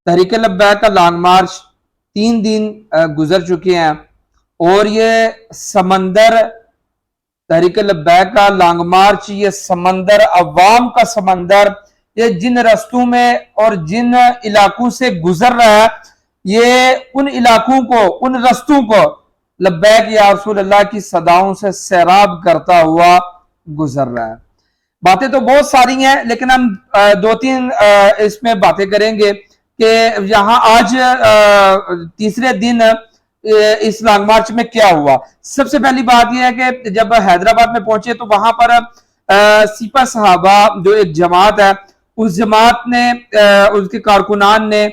تحریک لبیک کا long march 3 دن گزر چکے ہیں، اور یہ سمندر تحریک لبیک کا لانگ مارچ، یہ سمندر، عوام کا سمندر، یہ جن رستوں میں اور جن علاقوں سے گزر رہا ہے، یہ ان علاقوں کو، ان رستوں کو لبیک یا رسول اللہ کی صداؤں سے سیراب کرتا ہوا گزر رہا ہے۔ باتیں تو بہت ساری ہیں، لیکن ہم 2-3 اس میں باتیں کریں گے کہ یہاں آج تیسرے دن اس لانگ مارچ میں کیا ہوا۔ سب سے پہلی بات یہ ہے کہ جب حیدرآباد میں پہنچے تو وہاں پر سپہ صحابہ جو ایک جماعت ہے، اس جماعت نے، اس کے کارکنان نے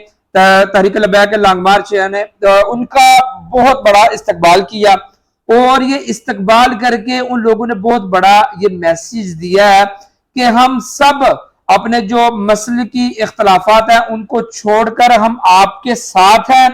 تحریک لبیک کے لانگ مارچ نے ان کا بہت بڑا استقبال کیا، اور یہ استقبال کر کے ان لوگوں نے بہت بڑا یہ میسیج دیا ہے کہ ہم سب اپنے جو مسلکی اختلافات ہیں ان کو چھوڑ کر ہم آپ کے ساتھ ہیں،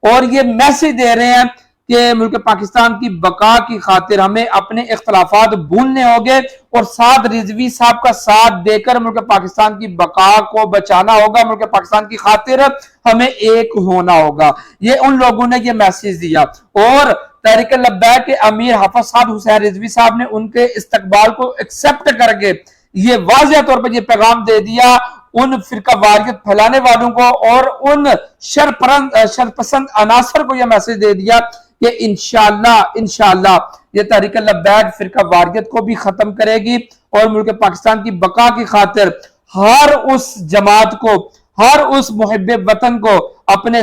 اور یہ میسیج دے رہے ہیں کہ ملک پاکستان کی بقا کی خاطر ہمیں اپنے اختلافات بھولنے ہوگے، اور ساتھ رضوی صاحب کا ساتھ دے کر ملک پاکستان کی بقا کو بچانا ہوگا، ملک پاکستان کی خاطر ہمیں ایک ہونا ہوگا۔ یہ ان لوگوں نے یہ میسیج دیا، اور تحریک لبیک کے امیر حافظ صاحب حسین رضوی صاحب نے ان کے استقبال کو ایکسپٹ کر کے یہ واضح طور پر یہ پیغام دے دیا ان فرقہ واریت پھیلانے والوں کو اور ان شرپسند عناصر کو، یہ میسیج دے دیا کہ انشاءاللہ یہ تحریک لبیک فرقہ واریت کو بھی ختم کرے گی، اور ملک پاکستان کی بقا کی خاطر ہر اس جماعت کو، ہر اس محب وطن کو اپنے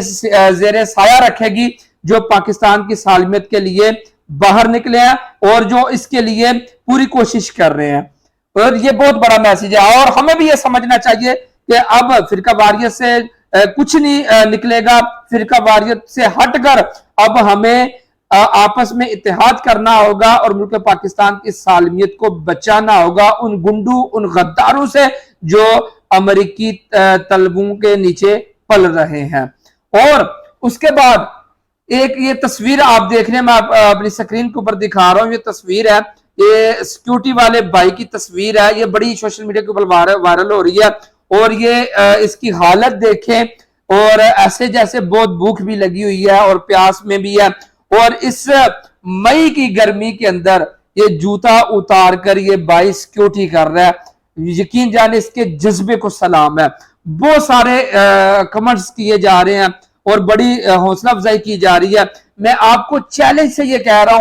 زیر سایہ رکھے گی جو پاکستان کی سالمیت کے لیے باہر نکلے ہیں اور جو اس کے لیے پوری کوشش کر رہے ہیں۔ اور یہ بہت بڑا میسیج ہے، اور ہمیں بھی یہ سمجھنا چاہیے کہ اب فرقہ واریت سے کچھ نہیں نکلے گا، فرقہ واریت سے ہٹ کر اب ہمیں آپس میں اتحاد کرنا ہوگا اور ملک پاکستان کی سالمیت کو بچانا ہوگا ان گنڈوں، ان غداروں سے جو امریکی طلبوں کے نیچے پل رہے ہیں۔ اور اس کے بعد ایک یہ تصویر آپ دیکھ رہے ہیں، میں اپنی سکرین کے اوپر دکھا رہا ہوں، یہ تصویر ہے، یہ سیکیورٹی والے بھائی کی تصویر ہے، یہ بڑی سوشل میڈیا کے اوپر وائرل ہو رہی ہے، اور یہ اس کی حالت دیکھیں، اور ایسے جیسے بہت بھوک بھی لگی ہوئی ہے اور پیاس میں بھی ہے، اور اس مئی کی گرمی کے اندر یہ جوتا اتار کر یہ بھائی سیکیورٹی کر رہا ہے۔ یقین جانے اس کے جذبے کو سلام ہے۔ بہت سارے کمنٹس کیے جا رہے ہیں اور بڑی حوصلہ افزائی کی جا رہی ہے۔ میں آپ کو چیلنج سے یہ کہہ رہا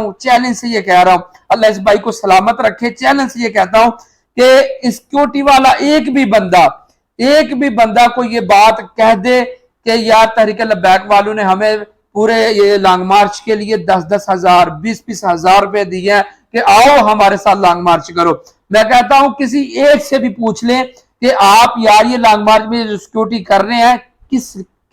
ہوں، اللہ اس بھائی کو سلامت رکھے، چیلنج سے یہ کہتا ہوں کہ اس سیکیورٹی والا ایک بھی بندہ کو یہ بات کہہ دے کہ یار تحریک لبیک والوں نے ہمیں پورے یہ لانگ مارچ کے لیے 10-10 ہزار 20-20 ہزار روپے دیے ہیں کہ آؤ ہمارے ساتھ لانگ مارچ کرو، میں کہتا ہوں کسی ایک سے بھی پوچھ لیں کہ آپ یار یہ لانگ مارچ میں جو سیکیورٹی کر رہے ہیں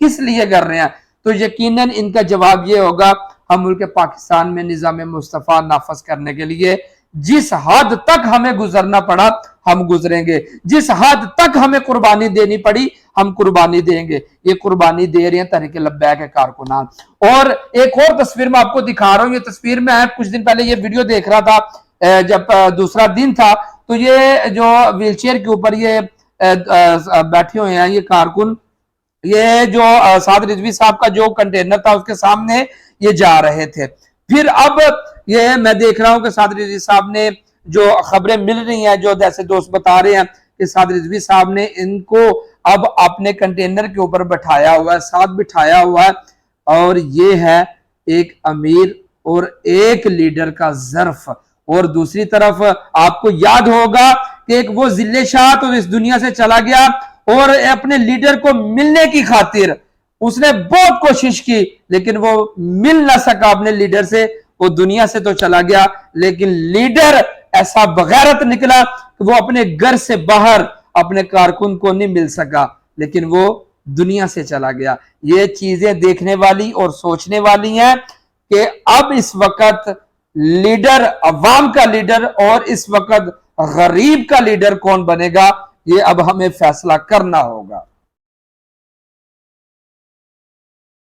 کس لیے کر رہے ہیں، تو یقیناً ان کا جواب یہ ہوگا ہم ملک پاکستان میں نظام مصطفیٰ نافذ کرنے کے لیے جس حد تک ہمیں گزرنا پڑا ہم گزریں گے، جس حد تک ہمیں قربانی دینی پڑی ہم قربانی دیں گے۔ یہ قربانی دے رہے ہیں تحریک لبیک کے کارکنان۔ اور ایک اور تصویر میں آپ کو دکھا رہا ہوں، یہ تصویر میں کچھ دن پہلے یہ ویڈیو دیکھ رہا تھا، جب دوسرا دن تھا، تو یہ جو ویل چیئر کے اوپر یہ بیٹھے ہوئے ہیں یہ کارکن، یہ جو سعد رضوی صاحب کا جو کنٹینر تھا اس کے سامنے یہ جا رہے تھے۔ پھر اب یہ میں دیکھ رہا ہوں کہ سعد رضوی صاحب نے جو خبریں مل رہی ہیں، جو جیسے دوست بتا رہے ہیں کہ سعد رضوی صاحب نے ان کو اب اپنے کنٹینر کے اوپر بٹھایا ہوا ہے، ساتھ بٹھایا ہوا ہے، اور یہ ہے ایک امیر اور ایک لیڈر کا ظرف۔ اور دوسری طرف آپ کو یاد ہوگا کہ ایک وہ ذل شاہ تو اس دنیا سے چلا گیا، اور اپنے لیڈر کو ملنے کی خاطر اس نے بہت کوشش کی لیکن وہ مل نہ سکا اپنے لیڈر سے، وہ دنیا سے تو چلا گیا لیکن لیڈر ایسا بغیرت نکلا کہ وہ اپنے گھر سے باہر اپنے کارکن کو نہیں مل سکا، لیکن وہ دنیا سے چلا گیا۔ یہ چیزیں دیکھنے والی اور سوچنے والی ہیں کہ اب اس وقت لیڈر، عوام کا لیڈر اور اس وقت غریب کا لیڈر کون بنے گا، یہ اب ہمیں فیصلہ کرنا ہوگا۔